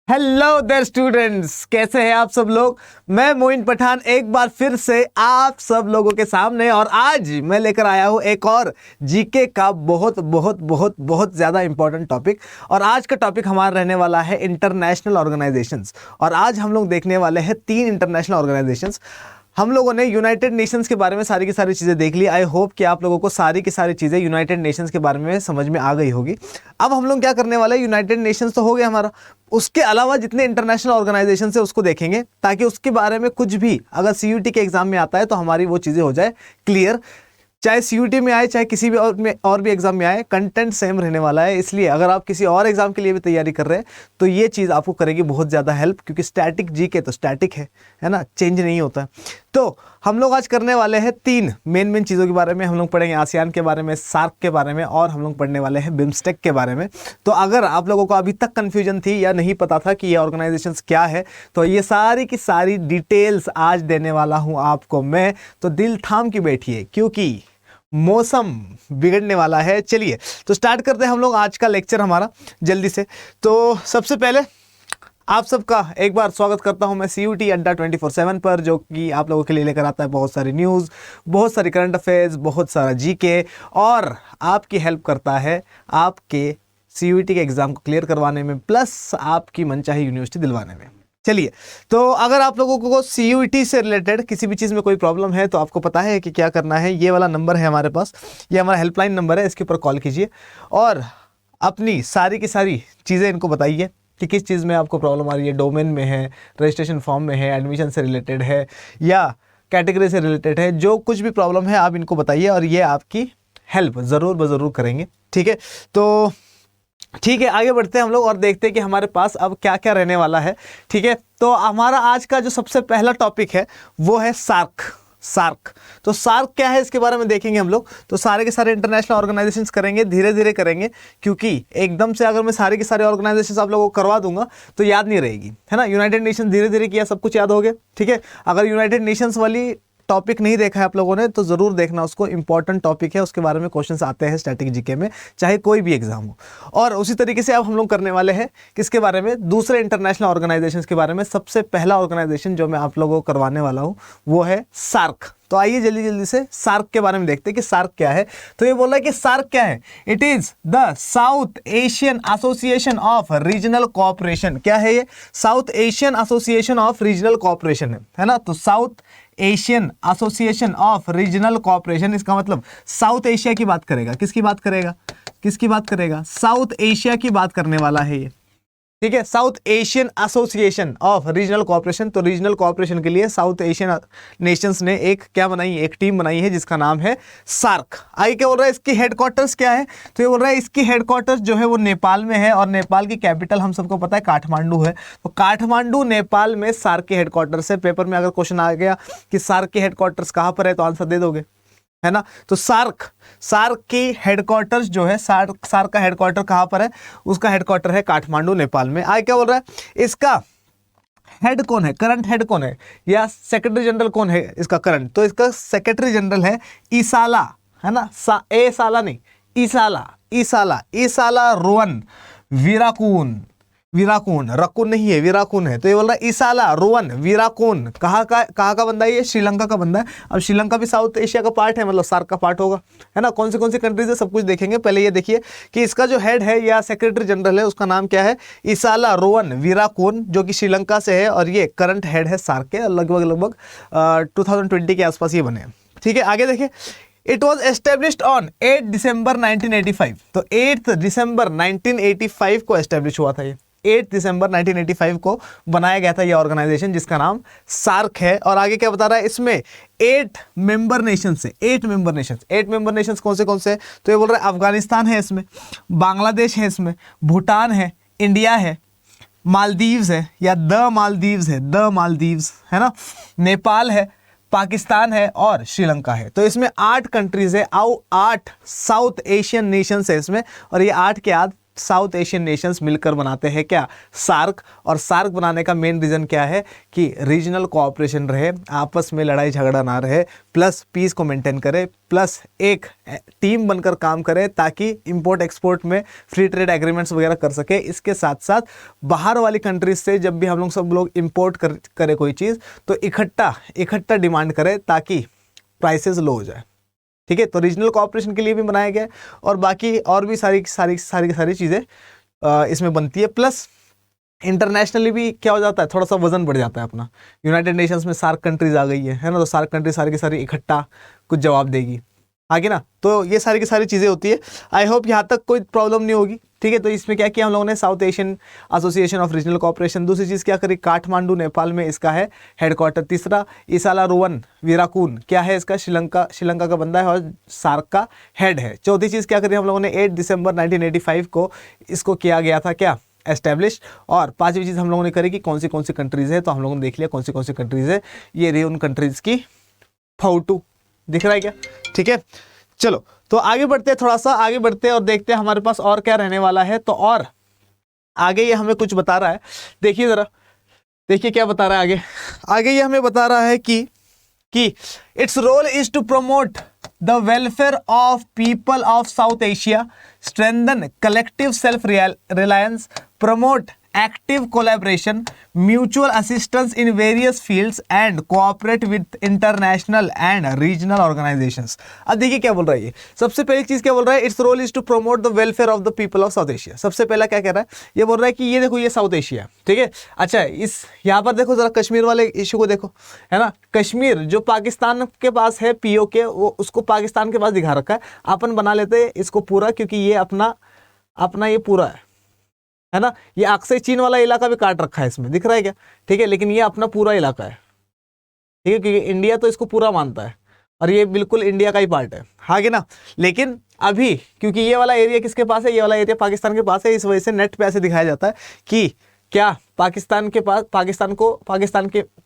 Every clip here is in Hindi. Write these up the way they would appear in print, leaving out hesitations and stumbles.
हेलो देयर स्टूडेंट्स, कैसे हैं आप सब लोग। मैं मोइन पठान एक बार फिर से आप सब लोगों के सामने, और आज मैं लेकर आया हूं एक और जीके का बहुत बहुत बहुत बहुत ज़्यादा इंपॉर्टेंट टॉपिक। और आज का टॉपिक हमारा रहने वाला है इंटरनेशनल ऑर्गेनाइजेशंस। और आज हम लोग देखने वाले हैं 3 इंटरनेशनल ऑर्गेनाइजेशंस। हम लोगों ने यूनाइटेड नेशंस के बारे में सारी की सारी चीज़ें देख ली। आई होप कि आप लोगों को सारी की सारी चीज़ें यूनाइटेड नेशंस के बारे में समझ में आ गई होगी। अब हम लोग क्या करने वाले हैं, यूनाइटेड नेशंस तो हो गया हमारा, उसके अलावा जितने इंटरनेशनल ऑर्गेनाइजेशन है उसको देखेंगे, ताकि उसके बारे में कुछ भी अगर सीयूटी के एग्जाम में आता है तो हमारी वो चीज़ें हो जाए क्लियर। चाहे सीयूटी में आए, चाहे किसी भी और भी एग्जाम में आए, कंटेंट सेम रहने वाला है। इसलिए अगर आप किसी और एग्जाम के लिए भी तैयारी कर रहे हैं तो ये चीज़ आपको करेगी बहुत ज़्यादा हेल्प, क्योंकि स्टैटिक जीके तो स्टैटिक है ना, चेंज नहीं होता। तो हम लोग आज करने वाले हैं 3 मेन चीज़ों के बारे में। हम लोग पढ़ेंगे आसियान के बारे में, सार्क के बारे में, और हम लोग पढ़ने वाले हैं बिम्स्टेक के बारे में। तो अगर आप लोगों को अभी तक कन्फ्यूजन थी या नहीं पता था कि ये ऑर्गेनाइजेशंस क्या है, तो ये सारी की सारी डिटेल्स आज देने वाला हूँ आपको मैं। तो दिल थाम के बैठिए, क्योंकि मौसम बिगड़ने वाला है। चलिए तो स्टार्ट करते हैं हम लोग आज का लेक्चर हमारा जल्दी से। तो सबसे पहले आप सबका एक बार स्वागत करता हूं मैं सीयूटी अड्डा 24/7 पर, जो कि आप लोगों के लिए लेकर आता है बहुत सारी न्यूज़, बहुत सारी करंट अफेयर्स, बहुत सारा जीके, और आपकी हेल्प करता है आपके सीयूटी के एग्ज़ाम को क्लियर करवाने में, प्लस आपकी मनचाही यूनिवर्सिटी दिलवाने में। चलिए, तो अगर आप लोगों को सीयूटी से रिलेटेड किसी भी चीज़ में कोई प्रॉब्लम है तो आपको पता है कि क्या करना है। ये वाला नंबर है हमारे पास, ये हमारा हेल्पलाइन नंबर है, इसके ऊपर कॉल कीजिए और अपनी सारी की सारी चीज़ें इनको बताइए कि किस चीज़ में आपको प्रॉब्लम आ रही है। डोमेन में है, रजिस्ट्रेशन फॉर्म में है, एडमिशन से रिलेटेड है, या कैटेगरी से रिलेटेड है, जो कुछ भी प्रॉब्लम है आप इनको बताइए और ये आपकी हेल्प ज़रूर ज़रूर करेंगे। ठीक है, तो ठीक है, आगे बढ़ते हैं हम लोग और देखते हैं कि हमारे पास अब क्या क्या रहने वाला है। ठीक है, तो हमारा आज का जो सबसे पहला टॉपिक है वो है सार्क। तो सार्क क्या है इसके बारे में देखेंगे हम लोग। तो सारे के सारे इंटरनेशनल ऑर्गेनाइजेशंस करेंगे, धीरे धीरे करेंगे, क्योंकि एकदम से अगर मैं सारे के सारे ऑर्गेनाइजेशंस आप लोगों को करवा दूंगा तो याद नहीं रहेगी, है ना। यूनाइटेड नेशन धीरे धीरे किया, सब कुछ याद हो गया। ठीक है, अगर यूनाइटेड नेशंस वाली टॉपिक नहीं देखा है आप लोगों ने तो ज़रूर देखना उसको, इंपॉर्टेंट टॉपिक है, उसके बारे में क्वेश्चंस आते हैं स्टैटिक जीके में, चाहे कोई भी एग्जाम हो। और उसी तरीके से अब हम लोग करने वाले हैं किसके बारे में, दूसरे इंटरनेशनल ऑर्गेनाइजेशंस के बारे में। सबसे पहला ऑर्गेनाइजेशन जो मैं आप लोगों को करवाने वाला हूँ वो है सार्क। तो आइए जल्दी जल्दी से सार्क के बारे में देखते हैं कि सार्क क्या है। तो ये बोल रहा है कि सार्क क्या है, it is the south Asian association of regional cooperation. क्या है ये, south Asian association of regional cooperation है ना। तो south Asian association of regional cooperation, इसका मतलब साउथ एशिया की बात करेगा। किसकी बात करेगा, किसकी बात करेगा, साउथ एशिया की बात करने वाला है ये। ठीक है, south Asian association of regional cooperation. तो रीजनल कोऑपरेशन के लिए साउथ एशियन नेशंस ने एक क्या बनाई है, एक टीम बनाई है जिसका नाम है सार्क। आगे क्या बोल रहा है, इसकी हेडक्वार्टर्स क्या है, तो ये बोल रहा है इसकी हेडक्वार्टर्स जो है वो नेपाल में है, और नेपाल की कैपिटल हम सबको पता है काठमांडू है। तो काठमांडू नेपाल में सार्क के हेडक्वार्टर्स है। पेपर में अगर क्वेश्चन आ गया कि सार्क के हेडक्वार्टर्स कहाँ पर है तो आंसर दे दोगे, है ना। तो सार्क की हेडक्वार्टर्स जो है, सार्क का हेडक्वार्टर कहाँ पर है, उसका हेडक्वार्टर है काठमांडू नेपाल में। आगे क्या बोल रहा है, इसका हेड कौन है, करंट हेड कौन है, या सेक्रेटरी जनरल कौन है इसका करंट, तो इसका सेक्रेटरी जनरल है ईसाला, है ना। साला नहीं, ईसाला रोवन वीराकून, रकुन नहीं है, वीराकून है। तो ये बोल रहा है ईसाला रोवन वीराकून कहाँ का बंदा है, ये श्रीलंका का बंदा है। अब श्रीलंका भी साउथ एशिया का पार्ट है, मतलब सार्क का पार्ट होगा, है ना। कौन सी कंट्रीज है सब कुछ देखेंगे। पहले ये देखिए कि इसका जो हेड है या सेक्रेटरी जनरल है उसका नाम क्या है, ईसाला रोवन वीराकून, जो कि श्रीलंका से है, और ये करंट हेड है सार्क के। लगभग 2020 के आसपास ये बने। ठीक है, आगे देखिए, इट वॉज एस्टेब्लिश्ड ऑन 8 दिसंबर 1985। तो 8 दिसंबर 1985 को एस्टेब्लिश हुआ था ये, 8 दिसंबर 1985 को बनाया गया था ये ऑर्गेनाइजेशन जिसका नाम सार्क है। और आगे क्या बता रहा है, इसमें 8 मेंबर नेशंस है, 8 मेंबर नेशंस कौन से, तो ये बोल रहा है अफगानिस्तान है इसमें, बांग्लादेश है इसमें, भूटान है, इंडिया है, मालदीव्स है, या द मालदीव्स है ना, नेपाल है, पाकिस्तान है, और श्रीलंका है। तो इसमें 8 कंट्रीज है, 8 साउथ एशियन नेशंस है इसमें, और ये 8 के 8 साउथ एशियन नेशंस मिलकर बनाते हैं क्या, सार्क। और सार्क बनाने का मेन रीज़न क्या है कि रीजनल कोऑपरेशन रहे, आपस में लड़ाई झगड़ा ना रहे, प्लस पीस को मेंटेन करे, प्लस एक टीम बनकर काम करे ताकि इंपोर्ट एक्सपोर्ट में फ्री ट्रेड एग्रीमेंट्स वगैरह कर सके। इसके साथ साथ बाहर वाली कंट्रीज से जब भी हम लोग सब लोग इंपोर्ट करे कोई चीज़ तो इकट्ठा डिमांड करे ताकि प्राइसेस लो हो जाए। ठीक है, तो रीजनल कोऑपरेशन के लिए भी बनाया गया है और बाकी और भी सारी चीज़ें इसमें बनती है। प्लस इंटरनेशनली भी क्या हो जाता है, थोड़ा सा वजन बढ़ जाता है अपना। यूनाइटेड नेशंस में सार्क कंट्रीज आ गई है ना, तो सार्क कंट्रीज सारी की सारी इकट्ठा कुछ जवाब देगी आगे ना। तो ये सारी की सारी चीज़ें होती है। आई होप यहाँ तक कोई प्रॉब्लम नहीं होगी। ठीक है, तो इसमें क्या किया हम लोगों ने, south Asian association of regional cooperation. दूसरी चीज़ क्या करी, काठमांडू नेपाल में इसका है हेडक्वार्टर। तीसरा, ईसाला रोवन वीराकून क्या है इसका, श्रीलंका का बंदा है और सार्क का हेड है। चौथी चीज़ क्या करी हम लोगों ने, 8 दिसंबर 1985 को इसको किया गया था क्या, एस्टेब्लिश। और पांचवी चीज़ हम लोगों ने करी कि कौन सी कंट्रीज़ है, तो हम लोगों ने देख लिया कौन सी कंट्रीज़ है। ये रही उन कंट्रीज़ की फोटो, दिख रहा है क्या। ठीक है, चलो तो आगे बढ़ते हैं, थोड़ा सा आगे बढ़ते हैं और देखते हैं हमारे पास और क्या रहने वाला है। तो और आगे ये हमें कुछ बता रहा है, देखिए ज़रा, देखिए क्या बता रहा है आगे ये हमें बता रहा है कि its role is to promote the welfare of people of South Asia, strengthen collective self reliance, promote active collaboration, mutual assistance in various fields and cooperate with international and regional organizations। अब देखिए क्या बोल रहा है ये, सबसे पहली चीज क्या बोल रहा है, its role is to promote the welfare of the people of South Asia. सबसे पहला क्या कह रहा है, ये बोल रहा है कि ये देखो ये साउथ एशिया, ठीक है। अच्छा, इस यहाँ पर देखो जरा कश्मीर वाले इशू को देखो, है ना। कश्मीर जो पाकिस्तान के पास है, पीओके, वो उसको पाकिस्तान के पास दिखा रखा है। अपन बना लेते हैं इसको पूरा, क्योंकि ये अपना ये पूरा है ना। ये अक्सर चीन वाला इलाका भी काट रखा है इसमें, दिख रहा है क्या, ठीक है। लेकिन ये अपना पूरा इलाका है, ठीक है, क्योंकि इंडिया तो इसको पूरा मानता है और ये बिल्कुल इंडिया का ही पार्ट है, हाँ कि ना। लेकिन अभी क्योंकि ये वाला एरिया किसके पास है, ये वाला एरिया पाकिस्तान के पास है, इस वजह से नेट पे ऐसे दिखाया जाता है कि क्या पाकिस्तान के पास,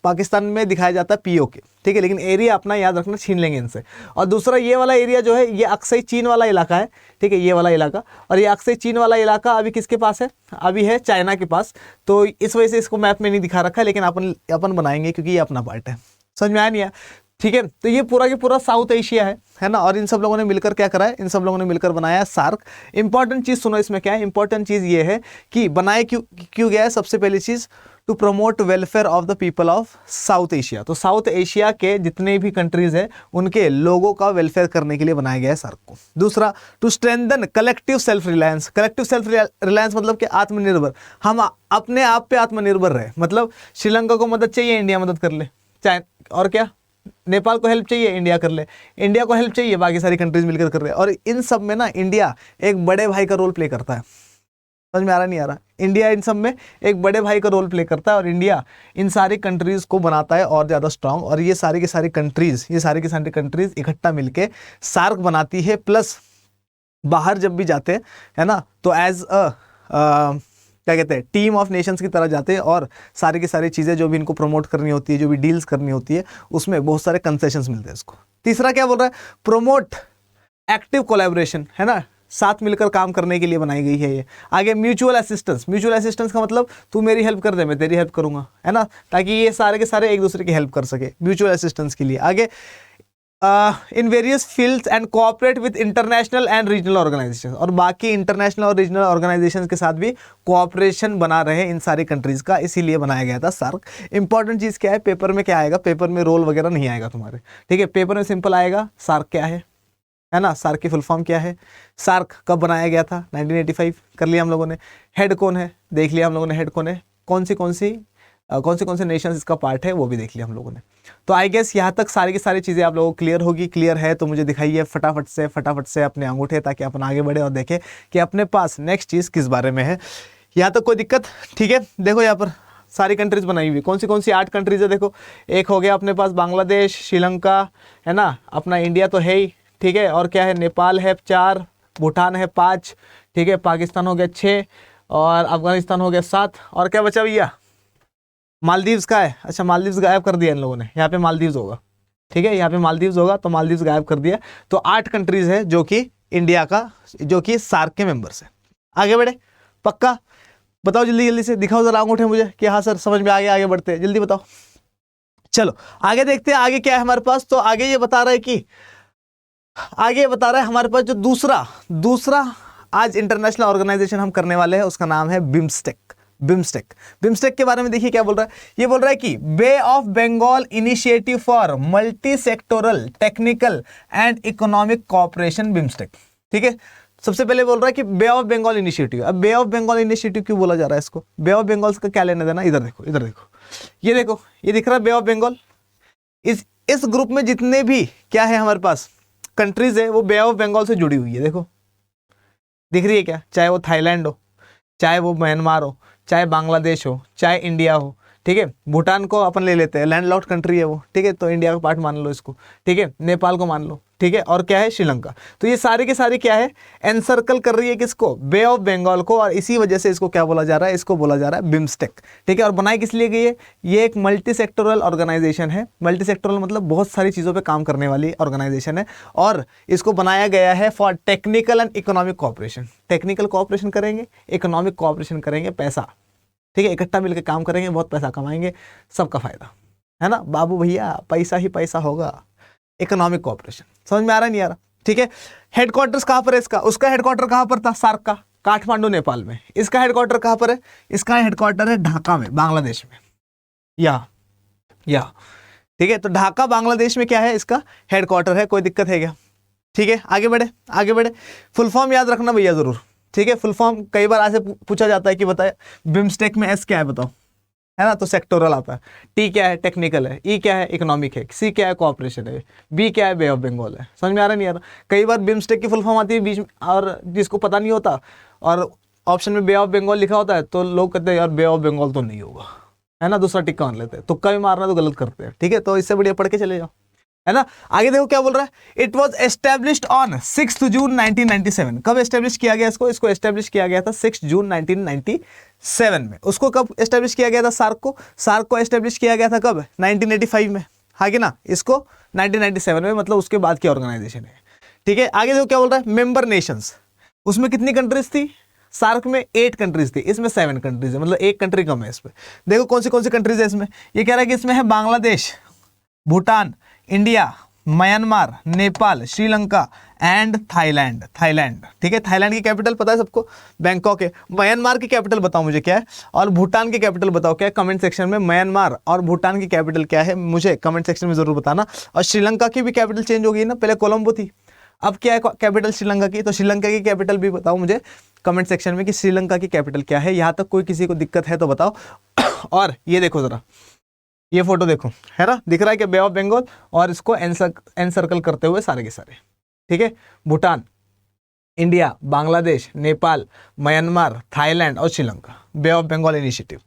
पाकिस्तान में दिखाया जाता है पीओके, ठीक है। लेकिन एरिया अपना याद रखना, छीन लेंगे इनसे। और दूसरा ये वाला एरिया जो है, ये अक्सर चीन वाला इलाका है, ठीक है, ये वाला इलाका। और ये अक्सर चीन वाला इलाका अभी किसके पास है, अभी है चाइना के पास। तो इस वजह से इसको मैप में नहीं दिखा रखा है, लेकिन अपन बनाएंगे क्योंकि ये अपना पार्ट है। समझ में आया नहीं है, ठीक है। तो ये पूरा के पूरा साउथ एशिया है ना। और इन सब लोगों ने मिलकर क्या करा है, इन सब लोगों ने मिलकर बनाया सार्क। इंपॉर्टेंट चीज़ सुनो इसमें क्या है, इंपॉर्टेंट चीज़ ये है कि बनाए क्यों गया है। सबसे पहली चीज़, to promote welfare of the people of South Asia. तो साउथ एशिया के जितने भी कंट्रीज हैं उनके लोगों का वेलफेयर करने के लिए बनाया गया है सार्क को। दूसरा, to strengthen collective self reliance. Collective self reliance मतलब कि आत्मनिर्भर, हम अपने आप पे आत्मनिर्भर रहे। मतलब श्रीलंका को मदद चाहिए, इंडिया मदद कर ले, चाहे और क्या, नेपाल को हेल्प चाहिए, इंडिया कर ले, इंडिया को हेल्प चाहिए, बाकी सारी कंट्रीज मिलकर कर रहे हैं। और इन सब में ना इंडिया एक बड़े भाई का रोल प्ले करता है। समझ में आ रहा नहीं आ रहा, इंडिया इन सब में एक बड़े भाई का रोल प्ले करता है और इंडिया इन सारी कंट्रीज को बनाता है और ज़्यादा स्ट्रांग। और ये सारी की सारी कंट्रीज इकट्ठा मिलके सार्क बनाती है। प्लस बाहर जब भी जाते हैं, है ना, तो एज क्या कहते हैं, टीम ऑफ नेशंस की तरह जाते हैं और सारी की सारी चीज़ें जो भी इनको प्रमोट करनी होती है, जो भी डील्स करनी होती है, उसमें बहुत सारे कंसेशंस मिलते हैं इसको। तीसरा क्या बोल रहा है, प्रोमोट एक्टिव कोलैबोरेशन, है ना, साथ मिलकर काम करने के लिए बनाई गई है ये। आगे म्यूचुअल असिस्टेंस। म्यूचुअल असिस्टेंस का मतलब तू मेरी हेल्प कर दे, मैं तेरी हेल्प करूंगा, है ना, ताकि ये सारे के सारे एक दूसरे की हेल्प कर सके, म्यूचुअल असिस्टेंस के लिए। आगे in various fields and cooperate with international and regional organisation. और बाकी इंटरनेशनल और रीजनल ऑर्गेनाइजेशन के साथ भी कोऑपरेशन बना रहे इन सारी कंट्रीज का, इसीलिए बनाया गया था सार्क। इंपॉर्टेंट चीज़ क्या है, पेपर में क्या आएगा, पेपर में रोल वगैरह नहीं आएगा तुम्हारे, ठीक है। पेपर में सिंपल आएगा सार्क क्या है ना, सार्क की फुल फॉर्म क्या है, सार्क कब बनाया गया था, 1985 कर लिया हम लोगों ने। हेड कौन है, देख लिया हम लोगों ने, हेड कौन है, कौन से नेशंस इसका पार्ट है, वो भी देख लिया हम लोगों ने। तो आई गेस यहाँ तक सारी की सारी चीज़ें आप लोगों को क्लियर होगी। क्लियर है तो मुझे दिखाइए फटाफट से अपने अंगूठे, ताकि अपन आगे बढ़े और देखें कि अपने पास नेक्स्ट चीज़ किस बारे में है। यहाँ तक कोई दिक्कत, ठीक है। देखो यहाँ पर सारी कंट्रीज बनाई हुई, कौन सी 8 कंट्रीज है। देखो, एक हो गया अपने पास बांग्लादेश, श्रीलंका, है ना, अपना इंडिया तो है ही, ठीक है। और क्या है, नेपाल है 4, भूटान है 5, ठीक है, पाकिस्तान हो गया 6 और अफगानिस्तान हो गया 7। और क्या बचा भैया, मालदीव्स का है। अच्छा, मालदीव्स गायब कर दिया इन लोगों ने, यहाँ पे मालदीव्स होगा, ठीक है, यहाँ पे मालदीव्स होगा, तो मालदीव्स गायब कर दिया। तो 8 कंट्रीज है जो कि इंडिया का, जो कि सार्क के मेंबर्स है। आगे बढ़े, पक्का? बताओ जल्दी जल्दी से, दिखाओ जरा अंगूठे मुझे कि हाँ सर समझ में आ गया, आगे बढ़ते हैं, जल्दी बताओ। चलो आगे देखते हैं आगे क्या है हमारे पास। तो आगे ये बता रहा है कि आगे बता रहा है हमारे पास जो दूसरा आज इंटरनेशनल ऑर्गेनाइजेशन हम करने वाले हैं उसका नाम है बिम्स्टेक। बिम्स्टेक के बारे में देखिए क्या बोल रहा है। ये बोल रहा है कि Bay of Bengal initiative for multi sectoral technical and economic cooperation, BIMSTEC. ठीक है, सबसे पहले बोल रहा है कि बे ऑफ बंगाल इनिशिएटिव। अब बे ऑफ बंगाल इनिशिएटिव क्यों बोला जा रहा है इसको? बे ऑफ बंगाल का क्या लेना देना? इधर देखो, इधर देखो, ये देखो, ये दिख रहा है बे ऑफ बंगाल। इस ग्रुप में जितने भी क्या है हमारे पास कंट्रीज है वो बे ऑफ बंगाल से जुड़ी हुई है। देखो दिख रही है क्या? चाहे वो थाईलैंड हो, चाहे वो म्यांमार हो, चाहे बांग्लादेश हो, चाहे इंडिया हो। ठीक है, भूटान को अपन ले लेते हैं, लैंडलॉक्ड कंट्री है वो। ठीक है, तो इंडिया का पार्ट मान लो इसको। ठीक है, नेपाल को मान लो। ठीक है, और क्या है? श्रीलंका। तो ये सारी के सारी क्या है? एनसर्कल कर रही है किसको? बे ऑफ बंगाल को। और इसी वजह से इसको क्या बोला जा रहा है? इसको बोला जा रहा है बिम्स्टेक। ठीक है, और बनाई किस लिए गई है? ये एक मल्टी सेक्टोरल ऑर्गेनाइजेशन है। मल्टी सेक्टोरल मतलब बहुत सारी चीज़ों पे काम करने वाली ऑर्गेनाइजेशन है, और इसको बनाया गया है for technical and economic cooperation. Technical cooperation करेंगे, इकोनॉमिक कोऑपरेशन करेंगे, पैसा। ठीक है, इकट्ठा मिलकर काम करेंगे, बहुत पैसा कमाएंगे, सबका फायदा है ना बाबू भैया, पैसा ही पैसा होगा। इकोनॉमिक कोऑपरेशन समझ में आ रहा नहीं आ रहा? ठीक है, हेडक्वार्टर्स कहाँ पर है इसका? उसका हेडक्वार्टर कहाँ पर था? सार्क का, काठमांडू नेपाल में। इसका हेडक्वार्टर कहाँ पर है? इसका हेडक्वार्टर है ढाका में, बांग्लादेश में। या ठीक है, तो ढाका बांग्लादेश में क्या है? इसका हेडक्वार्टर है। कोई दिक्कत है क्या? ठीक है, आगे बढ़े, आगे बढ़े। फुल फॉर्म याद रखना भैया जरूर। ठीक है, फुल फॉर्म कई बार ऐसे पूछा जाता है कि बताए बिम्स्टेक में एस क्या है बताओ, है ना? तो सेक्टोरल आता है। टी क्या है? टेक्निकल है। ई क्या है? इकोनॉमिक है। सी क्या है? कोऑपरेशन है। बी क्या है? बे ऑफ बंगाल है। समझ में आ रहा नहीं आ रहा? कई बार बिम्स्टेक की फुल फॉर्म आती है बीच में, और जिसको पता नहीं होता और ऑप्शन में बे ऑफ बंगाल लिखा होता है तो लोग कहते हैं यार बे ऑफ बंगाल तो नहीं होगा, है ना? दूसरा टिक्का मान लेते हैं, तुक्का भी मारना तो गलत करते हैं। ठीक है, तो इससे बढ़िया पढ़ के चले जाओ, है ना? आगे देखो क्या बोल रहा है। इट वॉज एस्टेब्लिश्ड ऑन 6 जून 1997। कब एस्टेब्लिश किया गया इसको? इसको एस्टेब्लिश किया गया था 6 जून 1997 में। उसको कब एस्टेब्लिश किया गया था? सार्क को एस्टेब्लिश किया गया था कब? 1985 में, हाँ कि ना? इसको 1997 में, मतलब उसके बाद की ऑर्गेनाइजेशन है। ठीक है, आगे देखो क्या बोल रहा है। मेंबर नेशंस, उसमें कितनी कंट्रीज थी? सार्क में 8 कंट्रीज थी, इसमें 7 कंट्रीज है, मतलब एक कंट्री कम है इसमें। देखो कौन सी कंट्रीज है इसमें। ये कह रहा है कि इसमें है Bangladesh, Bhutan, India, Myanmar, Nepal, Sri Lanka and Thailand. ठीक है, थाईलैंड की कैपिटल पता है सबको? बैंकॉक है। म्यांमार की कैपिटल बताओ मुझे क्या है, और भूटान की कैपिटल बताओ क्या है? कमेंट सेक्शन में म्यांमार और भूटान की कैपिटल क्या है मुझे कमेंट सेक्शन में जरूर बताना। और श्रीलंका की भी कैपिटल चेंज हो गई ना, पहले कोलंबो थी, अब क्या है कैपिटल श्रीलंका की। तो श्रीलंका की कैपिटल भी बताओ मुझे कमेंट सेक्शन में कि श्रीलंका की कैपिटल क्या है। यहाँ तक कोई किसी को दिक्कत है तो बताओ। और ये देखो जरा, ये फोटो देखो, है ना? दिख रहा है कि बे ऑफ बंगाल, और इसको एनसर्कल करते हुए सारे के सारे। ठीक है, Bhutan, India, Bangladesh, Nepal, Myanmar, Thailand और श्रीलंका। बे ऑफ बंगाल इनिशिएटिव,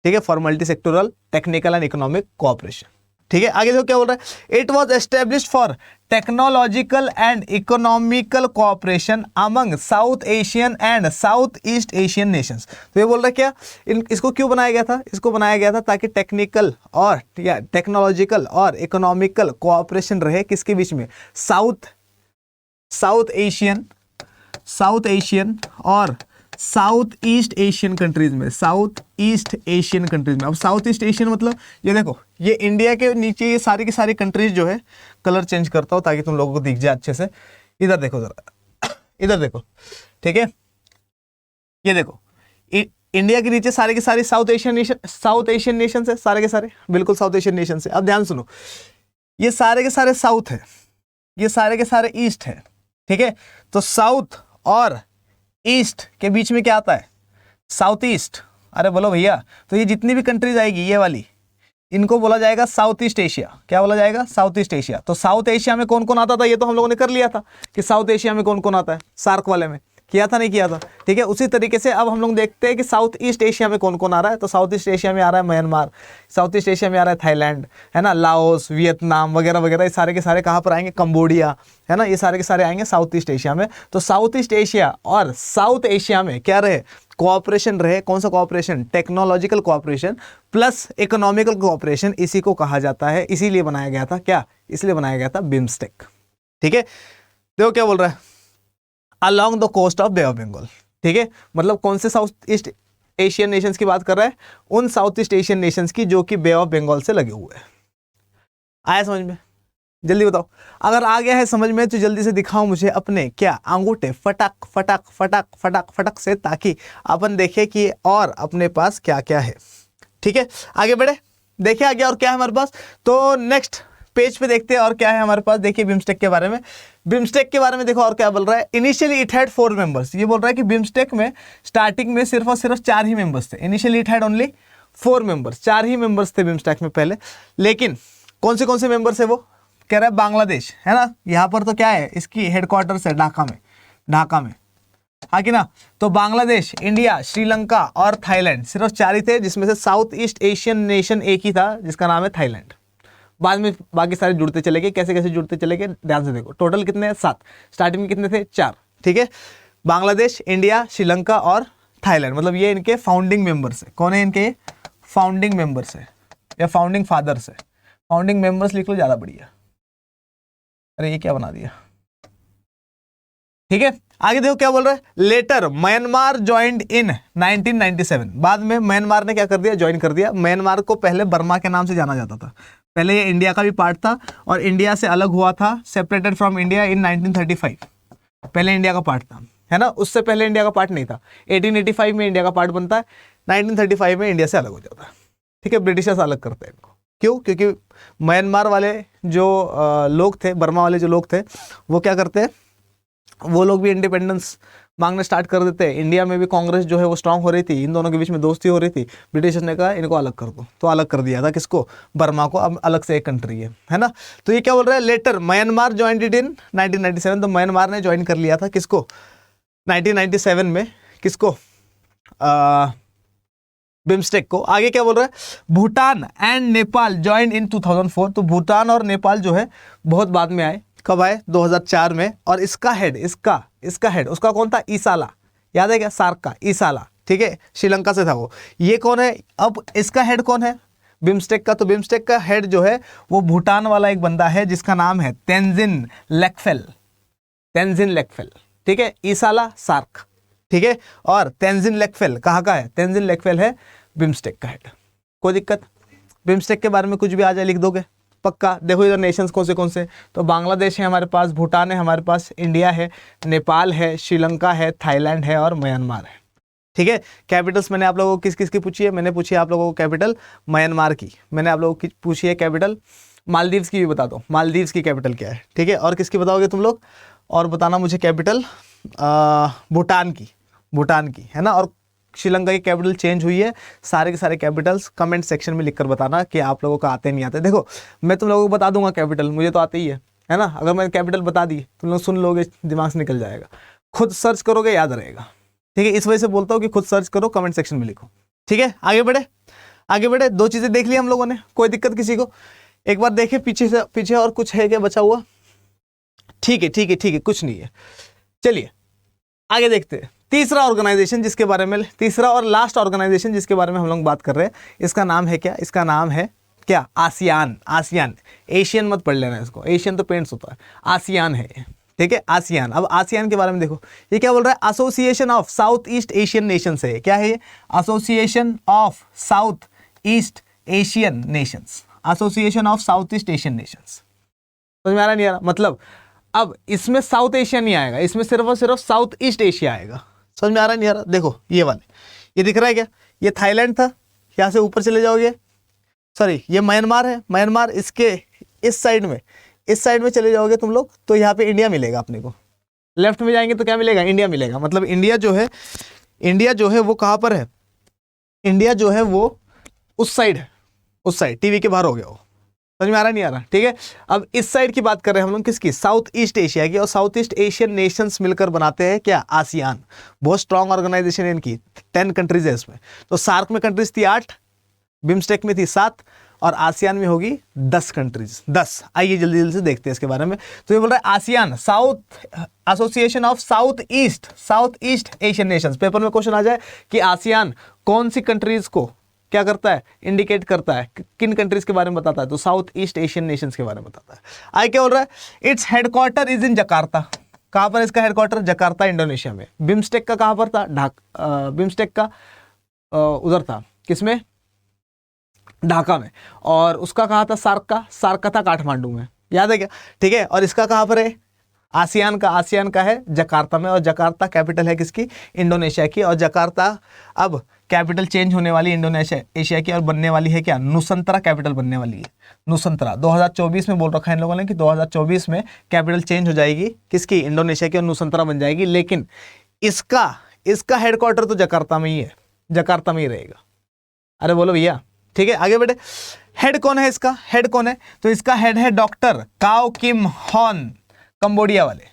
ठीक है, for multi sectoral technical and economic cooperation. ठीक है, आगे देखो क्या बोल रहा है। It was established for technological and economical cooperation among south Asian and south east Asian Nations. तो ये बोल रहा है क्या, इसको क्यों बनाया गया था? इसको बनाया गया था ताकि टेक्निकल और या टेक्नोलॉजिकल और इकोनॉमिकल कोऑपरेशन रहे किसके बीच में? साउथ एशियन और साउथ ईस्ट एशियन कंट्रीज में। साउथ ईस्ट एशियन कंट्रीज में। अब साउथ ईस्ट एशियन मतलब ये देखो, ये इंडिया के नीचे ये सारी की सारी कंट्रीज जो है, कलर चेंज करता हूँ ताकि तुम लोगों को दिख जाए अच्छे से। इधर देखो जरा, इधर देखो, ठीक है, ये देखो, इंडिया के नीचे सारे के सारे साउथ एशियन नेशन है, सारे के सारे बिल्कुल साउथ एशियन नेशन है। अब ध्यान सुनो, ये सारे के सारे साउथ है, ये सारे के सारे ईस्ट है। ठीक है, तो साउथ और ईस्ट के बीच में क्या आता है? South east. अरे बोलो भैया, तो ये जितनी भी कंट्रीज आएगी ये वाली, इनको बोला जाएगा साउथ ईस्ट एशिया। क्या बोला जाएगा? South east Asia. तो साउथ एशिया में कौन कौन आता था? ये तो हम लोगों ने कर लिया था कि साउथ एशिया में कौन कौन आता है, सार्क वाले में किया था, नहीं किया था? ठीक है, उसी तरीके से अब हम लोग देखते हैं कि साउथ ईस्ट एशिया में कौन कौन आ रहा है। तो साउथ ईस्ट एशिया में आ रहा है म्यांमार, साउथ ईस्ट एशिया में आ रहा है थाईलैंड, है ना, लाओस, वियतनाम वगैरह वगैरह। ये सारे के सारे कहाँ पर आएंगे? कंबोडिया, है ना, ये सारे के सारे आएंगे साउथ ईस्ट एशिया में। तो साउथ ईस्ट एशिया और साउथ एशिया में क्या रहे? कोऑपरेशन रहे। कौन सा cooperation? Technological cooperation plus economical cooperation, इसी को कहा जाता है। इसीलिए बनाया गया था क्या? इसलिए बनाया गया था बिम्स्टेक। ठीक है, देखो क्या बोल रहा है, along the coast of Bay of Bengal. ठीक है, मतलब कौन से साउथ ईस्ट एशियन नेशंस की बात कर रहा है? उन साउथ ईस्ट एशियन नेशंस की जो कि बे ऑफ बंगाल से लगे हुए हैं। आया समझ में? जल्दी बताओ, अगर आ गया है समझ में तो जल्दी से दिखाओ मुझे अपने क्या अंगूठे फटक फटक फटक फटक फटक से, ताकि अपन देखें कि और अपने पास क्या क्या है। ठीक है, आगे बढ़े, देखिए आगे और क्या है हमारे पास। तो नेक्स्ट पेज पे देखते हैं और क्या है हमारे पास। देखिए बिम्स्टेक के बारे में, बिम्स्टेक के बारे में देखो और क्या बोल रहा है। इनिशियली इट हैड 4 मेंबर्स, ये बोल रहा है कि बिम्स्टेक में स्टार्टिंग में सिर्फ और सिर्फ 4 ही मेंबर्स थे। Initially it had only 4 members, 4 he members थे बिम्स्टेक में पहले। लेकिन कौन से मेंबर्स है वो कह रहा है? बांग्लादेश है ना, यहाँ पर तो क्या है, इसकी हेडक्वार्टर्स है ढाका में, ढाका में, हाँ कि ना। तो बांग्लादेश, इंडिया, श्रीलंका और थाईलैंड, सिर्फ 4 ही थे, जिसमें से साउथ ईस्ट एशियन नेशन एक ही था जिसका नाम है थाईलैंड। बाद में बाकी सारे जुड़ते चले गए, कैसे कैसे जुड़ते चले गए ध्यान से देखो। टोटल कितने हैं? 7। स्टार्टिंग में कितने थे? 4। ठीक है, बांग्लादेश, इंडिया, श्रीलंका और थाईलैंड, मतलब ये इनके फाउंडिंग मेंबर्स है। कौन है इनके? फाउंडिंग मेंबर्स है या फाउंडिंग फादर्स है। फाउंडिंग मेंबर्स लिख लो, ज्यादा बढ़िया। अरे ये क्या बना दिया? ठीक है, आगे देखो क्या बोल रहा है। लेटर म्यांमार ज्वाइंड इन 1997, बाद में म्यांमार ने क्या कर दिया? ज्वाइन कर दिया। म्यांमार को पहले बर्मा के नाम से जाना जाता था, पहले ये इंडिया का भी पार्ट था और इंडिया से अलग हुआ था, सेपरेटेड फ्रॉम इंडिया इन 1935। पहले इंडिया का पार्ट था, है ना, उससे पहले इंडिया का पार्ट नहीं था। 1885 में इंडिया का पार्ट बनता है, 1935 में इंडिया से अलग हो जाता है। ठीक है, ब्रिटिशर्स अलग करते हैं इनको। क्यों? क्योंकि म्यांमार वाले जो लोग थे, बर्मा वाले जो लोग थे, वो क्या करते हैं, वो लोग भी इंडिपेंडेंस मांगने स्टार्ट कर देते हैं। इंडिया में भी कांग्रेस जो है वो स्ट्रांग हो रही थी, इन दोनों के बीच में दोस्ती हो रही थी। ब्रिटिशर्स ने कहा इनको अलग कर दो, तो अलग कर दिया था। किसको? बर्मा को। अब अलग से एक कंट्री है ना। तो ये क्या बोल रहा है? लेटर म्यांमार ज्वाइंड इन 1997, तो म्यांमार ने ज्वाइन कर लिया था किसको? 1997 में। किसको? बिम्स्टेक को। आगे क्या बोल रहा है? Bhutan and Nepal join in 2004, तो भूटान और नेपाल जो है बहुत बाद में आए। कब आए? 2004 में। और इसका हेड, इसका हेड उसका कौन था? ईसाला, याद है क्या? सार्क का ईसाला। ठीक है, श्रीलंका से था वो। ये कौन है? अब इसका हेड कौन है बिम्स्टेक का? तो बिम्स्टेक का हेड जो है वो भूटान वाला एक बंदा है जिसका नाम है तेंजिन लेकफेल। तेंजिन लेकफेल, ठीक है, ईसाला सार्क, ठीक है। और तेंजिन लेकफेल कहाँ का है? तेंजिन लेकफेल है बिम्स्टेक का हेड। कोई दिक्कत? बिम्स्टेक के बारे में कुछ भी आ जाए लिख दोगे? पक्का। देखो इधर नेशंस कौन से, तो बांग्लादेश है हमारे पास, भूटान है हमारे पास, इंडिया है, नेपाल है, श्रीलंका है, थाईलैंड है और म्यांमार है। ठीक है, कैपिटल्स मैंने आप लोगों को किस किस की पूछी है? मैंने पूछी है आप लोगों को कैपिटल म्यांमार की, मैंने आप लोगों की पूछी है कैपिटल मालदीव्स की भी बता दो, मालदीव्स की कैपिटल क्या है? ठीक है, और किसकी बताओगे तुम लोग? और बताना मुझे कैपिटल भूटान की, है ना। और श्रीलंका की कैपिटल चेंज हुई है। सारे के सारे कैपिटल्स कमेंट सेक्शन में लिखकर बताना कि आप लोगों को आते नहीं आते। देखो मैं तुम लोगों को बता दूंगा कैपिटल, मुझे तो आते ही है ना। अगर मैंने कैपिटल बता दी तुम लोग सुन लोगे, दिमाग से निकल जाएगा। खुद सर्च करोगे याद रहेगा। ठीक है, इस वजह से बोलता हूँ कि खुद सर्च करो, कमेंट सेक्शन में लिखो। ठीक है, आगे बढ़े। 2 चीजें देख ली हम लोगों ने, कोई दिक्कत किसी को? एक बार देखे पीछे और कुछ है क्या बचा हुआ? ठीक है, कुछ नहीं है। चलिए आगे देखते हैं। तीसरा ऑर्गेनाइजेशन जिसके बारे में, तीसरा और लास्ट ऑर्गेनाइजेशन जिसके बारे में हम लोग बात कर रहे हैं, इसका नाम है क्या? इसका नाम है क्या? आसियान। एशियन मत पढ़ लेना इसको, एशियन तो पेंट्स होता है, आसियान है। ठीक है, आसियान। अब आसियान के बारे में देखो, ये क्या बोल रहा है? Association of south east Asian Nations है। क्या है ये? Association of south east Asian Nations, association of south east Asian Nations. समझ में आ रहा नहीं आ रहा? मतलब अब इसमें साउथ एशिया नहीं आएगा, इसमें सिर्फ और सिर्फ साउथ ईस्ट एशिया आएगा। समझ में आ रहा नहीं आ रहा? देखो ये वाले, ये दिख रहा है क्या? ये थाईलैंड था, यहाँ से ऊपर चले जाओगे, सॉरी ये म्यांमार है, म्यांमार इसके इस साइड में चले जाओगे तुम लोग तो यहाँ पे इंडिया मिलेगा अपने को। लेफ्ट में जाएंगे तो क्या मिलेगा? इंडिया मिलेगा। मतलब इंडिया जो है वो कहाँ पर है? इंडिया जो है वो उस साइड है, उस साइड टीवी के बाहर हो गया वो। समझ में आ रहा नहीं आ रहा? ठीक है, अब इस साइड की बात कर रहे हैं हम लोग, किसकी? साउथ ईस्ट एशिया की। और साउथ ईस्ट एशियन नेशंस मिलकर बनाते हैं क्या? आसियान। बहुत स्ट्रांग ऑर्गेनाइजेशन है इनकी, 10 कंट्रीज है इसमें। तो सार्क में कंट्रीज थी 8, बिम्स्टेक में थी 7 और आसियान में होगी 10 कंट्रीज, 10। आइए जल्दी से देखते हैं इसके बारे में। तो ये बोल रहा है ASEAN, south association of south east Asian Nations. Paper में क्वेश्चन आ जाए कि आसियान कौन सी कंट्रीज को क्या करता है? इंडिकेट करता है, किन कंट्रीज के बारे में बताता है? तो साउथ ईस्ट एशियन नेशंस के बारे में बताता है। आगे क्या बोल रहा है? Its headquarter is in Jakarta. कहाँ पर इसका हेडक्वार्टर? जकार्ता इंडोनेशिया में। बिम्स्टेक का कहाँ पर था? बिम्स्टेक का उधर था, किसमें? ढाका में। और उसका कहाँ था? सार्क का था काठमांडू में, याद है क्या? ठीक है। और इसका कहाँ पर है? आसियान का है जकार्ता में। और जकार्ता कैपिटल है किसकी? इंडोनेशिया की। और जकार्ता अब कैपिटल चेंज होने वाली इंडोनेशिया एशिया की, और बनने वाली है क्या? नुसंतरा कैपिटल बनने वाली है। नुसंतरा 2024 में बोल रखा है इन लोगों ने कि 2024 में कैपिटल चेंज हो जाएगी किसकी? इंडोनेशिया की, और नुसंतरा बन जाएगी। लेकिन इसका हेडक्वार्टर तो जकार्ता में ही है, जकार्ता में ही रहेगा। अरे बोलो भैया, ठीक है। आगे बढ़े। हेड कौन है इसका? हेड कौन है? तो इसका हेड है डॉक्टर काओ किम हॉन, कंबोडिया वाले।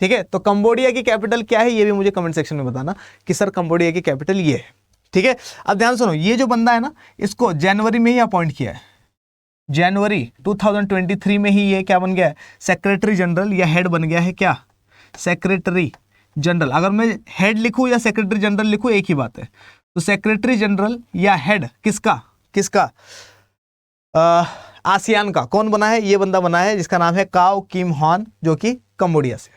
ठीक है। तो कंबोडिया की कैपिटल क्या है, ये भी मुझे कमेंट सेक्शन में बताना कि सर कंबोडिया की कैपिटल ये है। ठीक है। अब ध्यान सुनो, ये जो बंदा है ना, इसको जनवरी में ही अपॉइंट किया है। जनवरी 2023 में ही ये क्या बन गया है? सेक्रेटरी जनरल या हेड बन गया है। क्या? Secretary general. अगर मैं हेड लिखूं या सेक्रेटरी जनरल लिखूं एक ही बात है। तो सेक्रेटरी जनरल या हेड किसका? आसियान का। कौन बना है? ये बंदा बना है जिसका नाम है काओ किम हॉन, जो कि कंबोडिया से।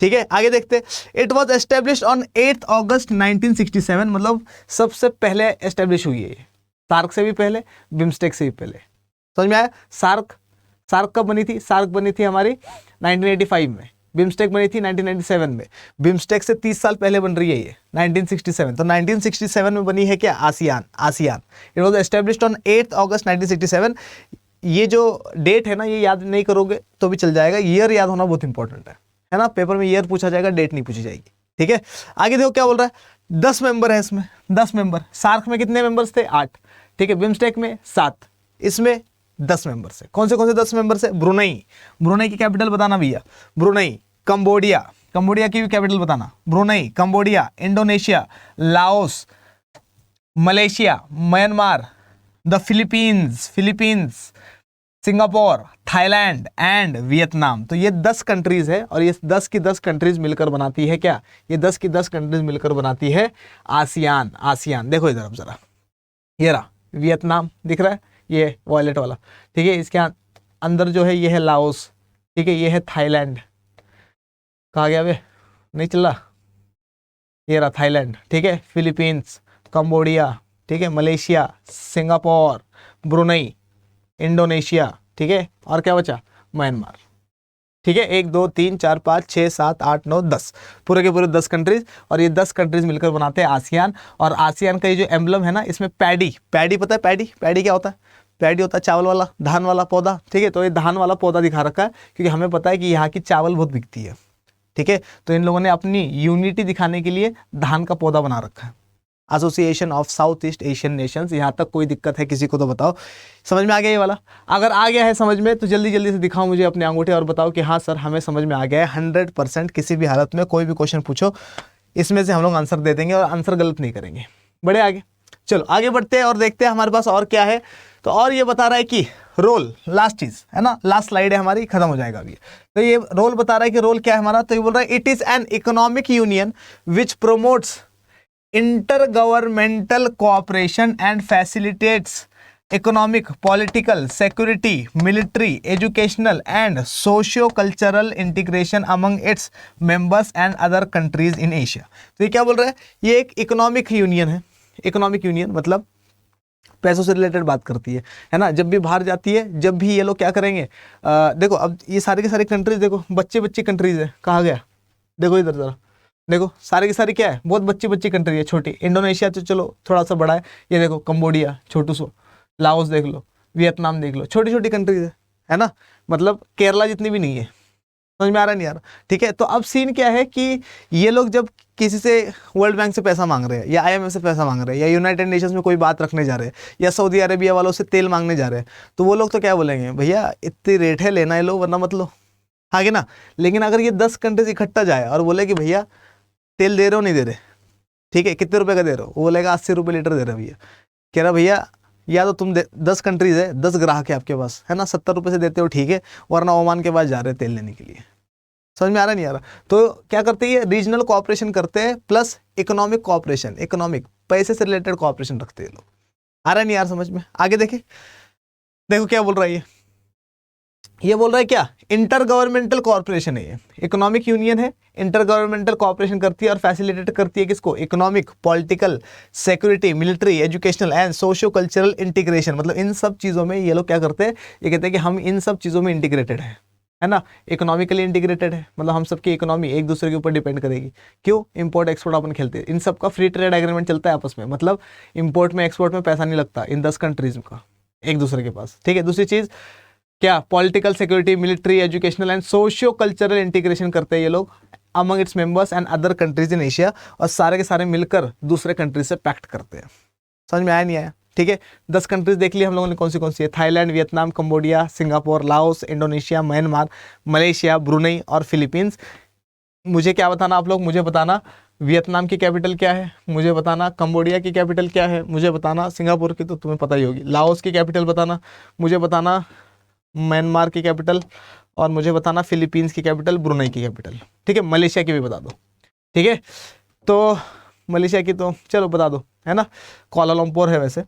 ठीक है। आगे देखते। इट वॉज एस्टेब्लिश्ड ऑन 8 अगस्त 1967, मतलब सबसे पहले एस्टेब्लिश हुई है ये। सार्क से भी पहले, बिम्स्टेक से भी पहले। समझ में आया? सार्क कब बनी थी? सार्क बनी थी हमारी 1985 में। बिम्स्टेक बनी थी 1997 में। बिम्स्टेक से 30 साल पहले बन रही है ये 1967। तो 1967 में बनी है क्या? ASEAN. It was established on 8 अगस्त 1967। ये जो डेट है ना, ये याद नहीं करोगे तो भी चल जाएगा। ईयर याद होना बहुत इंपॉर्टेंट है ना। पेपर में ईयर पूछा जाएगा, डेट नहीं पूछी जाएगी। ठीक है। आगे देखो क्या बोल रहा है। 10 मेंबर है इसमें, 10 मेंबर। सार्क में कितने मेंबर्स थे? 8। ठीक है। बिम्स्टेक में 7, इसमें 10 मेंबर्स है। कौन से 10 मेंबर्स है? ब्रुनई की कैपिटल बताना भैया। ब्रुनई, कंबोडिया की भी कैपिटल बताना। Brunei, Cambodia, Indonesia, Laos, Malaysia, Myanmar, the Philippines, Singapore, Thailand and Vietnam. तो ये 10 कंट्रीज है, और ये 10 की 10 कंट्रीज मिलकर बनाती है क्या? ये 10 की 10 कंट्रीज मिलकर बनाती है आसियान। देखो इधर अब जरा, ये रहा वियतनाम दिख रहा है, ये वॉयलेट वाला। ठीक है। इसके अंदर जो है ये है लाओस। ठीक है। ये है थाईलैंड। कहा गया बे? नहीं चल रहा। ये रहा थाईलैंड। ठीक है। फिलीपींस, कंबोडिया, ठीक है, मलेशिया, सिंगापुर, ब्रुनई, इंडोनेशिया। ठीक है। और क्या बचा? म्यांमार। ठीक है। 1 2 3 4 5 6 7 8 9 10, पूरे के पूरे 10 कंट्रीज। और ये 10 कंट्रीज मिलकर बनाते हैं आसियान। और आसियान का ये जो एम्बलम है ना, इसमें पैडी पता है? पैडी क्या होता है? पैडी होता है चावल वाला, धान वाला पौधा। ठीक है। तो ये धान वाला पौधा दिखा रखा है, क्योंकि हमें पता है कि यहाँ की चावल बहुत बिकती है। ठीक है। तो इन लोगों ने अपनी यूनिटी दिखाने के लिए धान का पौधा बना रखा है। Association of south east Asian Nations. यहाँ तक कोई दिक्कत है किसी को तो बताओ। समझ में आ गया ये वाला? अगर आ गया है समझ में तो जल्दी से दिखाओ मुझे अपने अंगूठे और बताओ कि हाँ सर हमें समझ में आ गया है। 100% किसी भी हालत में कोई भी क्वेश्चन पूछो, इसमें से हम लोग आंसर दे देंगे, और आंसर गलत नहीं करेंगे। बड़े आगे, चलो आगे बढ़ते हैं और देखते हैं हमारे पास और क्या है। तो और ये बता रहा है कि रोल, लास्ट चीज है ना, लास्ट स्लाइड है हमारी, खत्म हो जाएगा अभी। तो ये रोल बता रहा है कि रोल क्या है हमारा। तो ये बोल रहा है it is an economic union which promotes intergovernmental cooperation and facilitates economic, political, security, military, educational and socio-cultural integration among its members and other countries in Asia। तो ये क्या बोल रहा है? ये एक इकोनॉमिक यूनियन है। इकोनॉमिक यूनियन मतलब पैसों से रिलेटेड बात करती है ना। जब भी बाहर जाती है, जब भी ये लोग क्या करेंगे, देखो अब ये सारी की सारी कंट्रीज देखो, बच्ची कंट्रीज है। कहा गया? देखो इधर जरा देखो, सारी की सारी क्या है? बहुत बच्ची कंट्री है, छोटी। इंडोनेशिया तो चलो थोड़ा सा बड़ा है। ये देखो कंबोडिया छोटू सो, लाओस देख लो, वियतनाम देख लो, छोटी कंट्रीज है ना। मतलब केरला जितनी भी नहीं है। समझ में आ रहा नहीं यार? ठीक है। तो अब सीन क्या है कि ये लोग जब किसी से वर्ल्ड बैंक से पैसा मांग रहे हैं, या IMF से पैसा मांग रहे हैं, या यूनाइटेड नेशंस में कोई बात रखने जा रहे हैं, या सऊदी अरेबिया वालों से तेल मांगने जा रहे हैं, तो वो लोग तो क्या बोलेंगे? भैया इतनी रेट है, लेना है लो वरना मत लो। आगे ना। लेकिन अगर ये 10 कंट्रीज इकट्ठा जाए और बोले कि भैया तेल दे रहे हो नहीं दे रहे, ठीक है, कितने रुपए का दे रहे हो? वो बोलेगा 80 रुपये लीटर दे रहे भैया। कह रहा भैया या तो तुम 10 कंट्रीज है, 10 ग्राहक है आपके पास, है ना, 70 रुपये से देते हो ठीक है, वरना ओमान के पास जा रहे हैं तेल लेने के लिए। समझ में आ रहा नहीं आ रहा? तो क्या करते हैं? रीजनल कोऑपरेशन करते हैं, प्लस इकोनॉमिक कोऑपरेशन, इकोनॉमिक पैसे से रिलेटेड कोऑपरेशन रखते हैं लोग। आ रहा नहीं यार समझ में? आगे देखे, देखो क्या बोल रहा है ये। ये बोल रहा है क्या, इंटर गवर्नमेंटल कॉर्पोरेशन है, ये इकोनॉमिक यूनियन है, इंटर गवर्नमेंटल कॉर्पोरेशन करती है और फैसिलिटेट करती है किसको, economic, political, security, military, educational and socio cultural integration. मतलब इन सब चीज़ों में ये लोग क्या करते हैं, ये कहते हैं कि हम इन सब चीज़ों में इंटीग्रेटेड है ना, इकोनॉमिकली इंटीग्रेटेड है, मतलब हम सबकी इकोनॉमी एक दूसरे के ऊपर डिपेंड करेगी। क्यों, इंपोर्ट एक्सपोर्ट अपन खेलते हैं, इन सबका फ्री ट्रेड एग्रीमेंट चलता है आपस में, मतलब इंपोर्ट में एक्सपोर्ट में पैसा नहीं लगता इन 10 कंट्रीज का एक दूसरे के पास, ठीक है। दूसरी चीज़ क्या, political, security, military, educational and socio cultural integration करते हैं ये लोग among its members and other countries in Asia, और सारे के सारे मिलकर दूसरे कंट्रीज से पैक्ट करते हैं। समझ में आया नहीं आया, ठीक है। 10 कंट्रीज देख ली हम लोगों ने, कौन सी है, Thailand, Vietnam, Cambodia, Singapore, Laos, Indonesia, Myanmar, Malaysia, Brunei और फिलीपींस। मुझे क्या बताना आप लोग, मुझे बताना वियतनाम की कैपिटल क्या है, मुझे बताना कंबोडिया की कैपिटल क्या है, मुझे बताना सिंगापुर की तो तुम्हें पता ही होगी, लाओस की कैपिटल बताना, मुझे बताना म्यांमार की कैपिटल, और मुझे बताना फिलीपींस की कैपिटल, ब्रुनई की कैपिटल, ठीक है। मलेशिया की भी बता दो, ठीक है। तो मलेशिया की तो चलो बता दो, है ना, कुआलालंपुर है वैसे,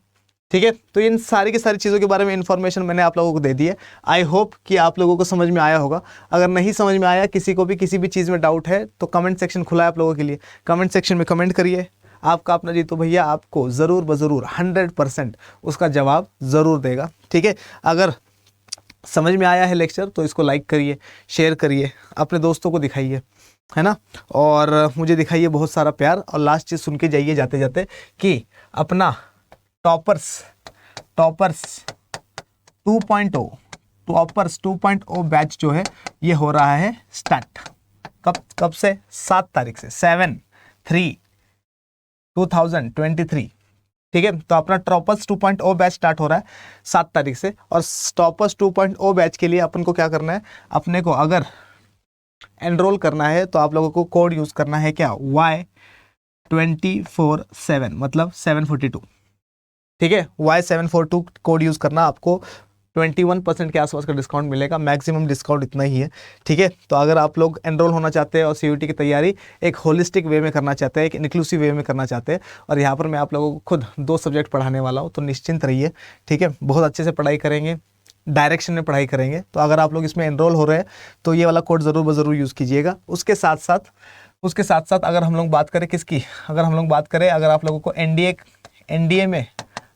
ठीक है। तो इन सारी की सारी चीज़ों के बारे में इन्फॉर्मेशन मैंने आप लोगों को दे दी है। आई होप कि आप लोगों को समझ में आया होगा। अगर नहीं समझ में आया, किसी को भी किसी भी चीज़ में डाउट है, तो कमेंट सेक्शन खुला है आप लोगों के लिए, कमेंट सेक्शन में कमेंट करिए। आपका अपना जीतू भैया आपको ज़रूर ब-ज़रूर 100% उसका जवाब ज़रूर देगा, ठीक है। अगर समझ में आया है लेक्चर तो इसको लाइक करिए, शेयर करिए, अपने दोस्तों को दिखाइए, है ना, और मुझे दिखाइए बहुत सारा प्यार। और लास्ट चीज़ सुन के जाइए जाते जाते कि अपना टॉपर्स 2.0 बैच जो है ये हो रहा है स्टार्ट। कब से, 7 तारीख से, 7/3/2023, ठीक है। तो अपना टॉपर्स 2.0 बैच स्टार्ट हो रहा है 7 तारीख से। और टॉपर्स 2.0 बैच के लिए अपन को क्या करना है, अपने को अगर एनरोल करना है तो आप लोगों को कोड यूज़ करना है क्या, Y247, मतलब 742, ठीक है। Y742 कोड यूज़ करना, आपको 21% के आसपास का डिस्काउंट मिलेगा, मैक्सिमम डिस्काउंट इतना ही है, ठीक है। तो अगर आप लोग एनरोल होना चाहते हैं और CUET की तैयारी एक होलिस्टिक वे में करना चाहते हैं, एक इंक्लूसिव वे में करना चाहते हैं, और यहाँ पर मैं आप लोगों को खुद 2 सब्जेक्ट पढ़ाने वाला हूँ, तो निश्चिंत रहिए, ठीक है। बहुत अच्छे से पढ़ाई करेंगे, डायरेक्शन में पढ़ाई करेंगे। तो अगर आप लोग इसमें एनरोल हो रहे हैं तो ये वाला कोड ज़रूर यूज़ कीजिएगा। उसके साथ साथ अगर हम लोग बात करें किसकी, अगर आप लोगों को NDA में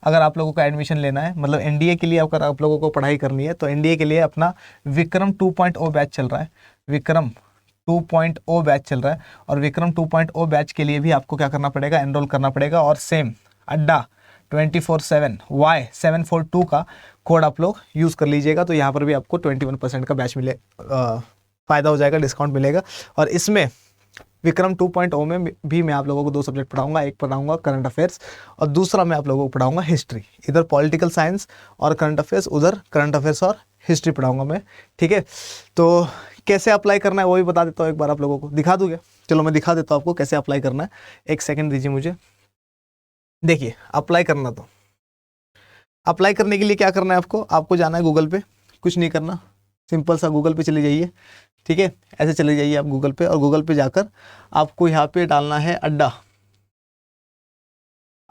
अगर आप लोगों का एडमिशन लेना है, मतलब NDA के लिए अगर आप लोगों को पढ़ाई करनी है, तो NDA के लिए अपना विक्रम 2.0 बैच चल रहा है, विक्रम 2.0 बैच चल रहा है। और विक्रम 2.0 बैच के लिए भी आपको क्या करना पड़ेगा, एनरोल करना पड़ेगा। और सेम अड्डा 24/7 Y742 का कोड आप लोग यूज़ कर लीजिएगा। तो यहाँ पर भी आपको 21% का बैच फ़ायदा हो जाएगा, डिस्काउंट मिलेगा। और इसमें विक्रम 2.0 में भी मैं आप लोगों को 2 सब्जेक्ट पढ़ाऊंगा, एक पढ़ाऊंगा करंट अफेयर्स और दूसरा मैं आप लोगों को पढ़ाऊंगा हिस्ट्री। इधर पॉलिटिकल साइंस और करंट अफेयर्स, उधर करंट अफेयर्स और हिस्ट्री पढ़ाऊंगा मैं, ठीक है। तो कैसे अप्लाई करना है वो भी बता देता हूँ, एक बार आप लोगों को दिखा दूँगा। चलो मैं दिखा देता हूँ आपको कैसे अप्लाई करना है, एक सेकेंड दीजिए मुझे। देखिए अप्लाई करना, तो अप्लाई करने के लिए क्या करना है, आपको जाना है गूगल पे, कुछ नहीं करना, सिंपल सा गूगल पे चले जाइए, ठीक है। ऐसे चले जाइए आप गूगल पे, और गूगल पे जाकर आपको यहाँ पे डालना है अड्डा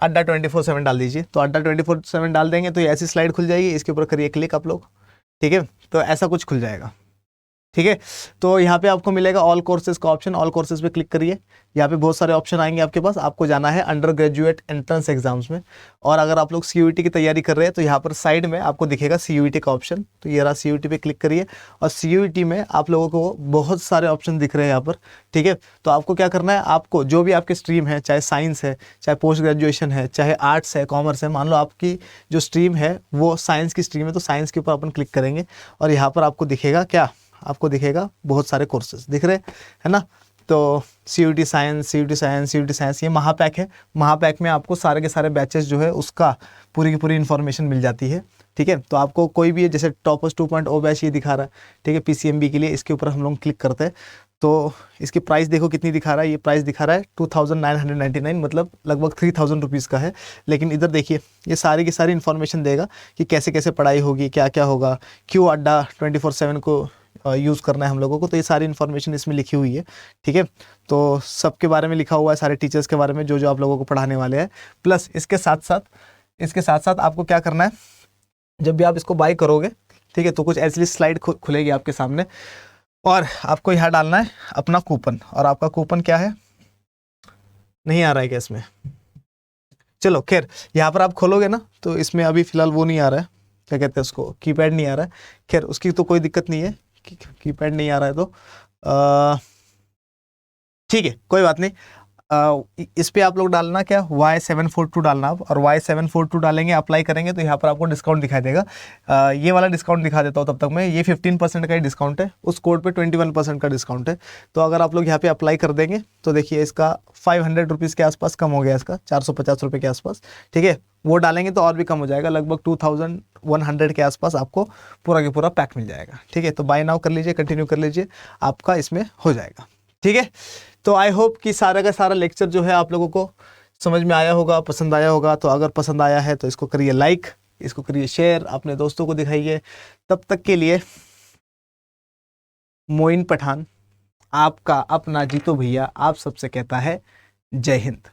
24/7 डाल दीजिए। तो अड्डा 24/7 डाल देंगे तो ये ऐसी स्लाइड खुल जाएगी, इसके ऊपर करिए क्लिक आप लोग, ठीक है। तो ऐसा कुछ खुल जाएगा, ठीक है। तो यहाँ पे आपको मिलेगा ऑल कोर्सेज का ऑप्शन, ऑल कोर्सेज पे क्लिक करिए। यहाँ पे बहुत सारे ऑप्शन आएंगे आपके पास, आपको जाना है अंडर ग्रेजुएट एंट्रेंस एग्जाम्स में। और अगर आप लोग CUET की तैयारी कर रहे हैं तो यहाँ पर साइड में आपको दिखेगा CUET का ऑप्शन, तो ये रहा CUET पे क्लिक करिए। और CUET में आप लोगों को बहुत सारे ऑप्शन दिख रहे हैं यहाँ पर, ठीक है। तो आपको क्या करना है, आपको जो भी आपकी स्ट्रीम है, चाहे साइंस है, चाहे पोस्ट ग्रेजुएशन है, चाहे आर्ट्स है, कॉमर्स है, मान लो आपकी जो स्ट्रीम है वो साइंस की स्ट्रीम है, तो साइंस के ऊपर अपन क्लिक करेंगे और यहाँ पर आपको दिखेगा क्या, आपको दिखेगा बहुत सारे कोर्सेज दिख रहे है ना। तो CUET साइंस, ये महापैक है। महापैक में आपको सारे के सारे बैचेस जो है उसका पूरी की पूरी इन्फॉर्मेशन मिल जाती है, ठीक है। तो आपको कोई भी, जैसे टॉपर्स 2.0 बैच ये दिखा रहा है, ठीक है, PCMB के लिए, इसके ऊपर हम लोग क्लिक करते हैं तो इसकी प्राइस देखो कितनी दिखा रहा है, ये प्राइस दिखा रहा है 2999, मतलब लगभग 3000 रुपीज़ का है। लेकिन इधर देखिए ये सारी की सारी इन्फॉर्मेशन देगा कि कैसे कैसे पढ़ाई होगी, क्या क्या होगा, क्यों अड्डा 24/7 को यूज़ करना है हम लोगों को। तो ये सारी इन्फॉर्मेशन इसमें लिखी हुई है, ठीक है। तो सबके बारे में लिखा हुआ है, सारे टीचर्स के बारे में जो आप लोगों को पढ़ाने वाले हैं। प्लस इसके साथ साथ आपको क्या करना है, जब भी आप इसको बाय करोगे ठीक है, तो कुछ ऐसी स्लाइड खुलेगी आपके सामने और आपको यहाँ डालना है अपना कूपन। और आपका कूपन क्या है, नहीं आ रहा है क्या इसमें? चलो खैर, यहाँ पर आप खोलोगे ना तो इसमें अभी फिलहाल वो नहीं आ रहा है, क्या कहते हैं उसको, कीपैड नहीं आ रहा है। खैर उसकी तो कोई दिक्कत नहीं है, कीपैड नहीं आ रहा है तो ठीक है, कोई बात नहीं। इस पे आप लोग डालना क्या, Y742 डालना आप, और Y742 डालेंगे, अप्लाई करेंगे तो यहाँ पर आपको डिस्काउंट दिखाई देगा। ये वाला डिस्काउंट दिखा देता हूँ तब तक मैं, ये 15% का ही डिस्काउंट है, उस कोड पे 21% का डिस्काउंट है। तो अगर आप लोग यहाँ पे अप्लाई कर देंगे तो देखिए इसका 500 रुपीज़ के आसपास कम हो गया, इसका 450 रुपये के आसपास। ठीक है, वो डालेंगे तो और भी कम हो जाएगा, लगभग 2100 के आसपास आपको पूरा का पूरा पैक मिल जाएगा। ठीक है, तो बाय नाउ कर लीजिए, कंटिन्यू कर लीजिए, आपका इसमें हो जाएगा। ठीक है, तो आई होप कि सारा का सारा लेक्चर जो है आप लोगों को समझ में आया होगा, पसंद आया होगा। तो अगर पसंद आया है तो इसको करिए लाइक, इसको करिए शेयर, अपने दोस्तों को दिखाइए। तब तक के लिए मोइन पठान आपका अपना जीतो भैया आप सबसे कहता है जय हिंद।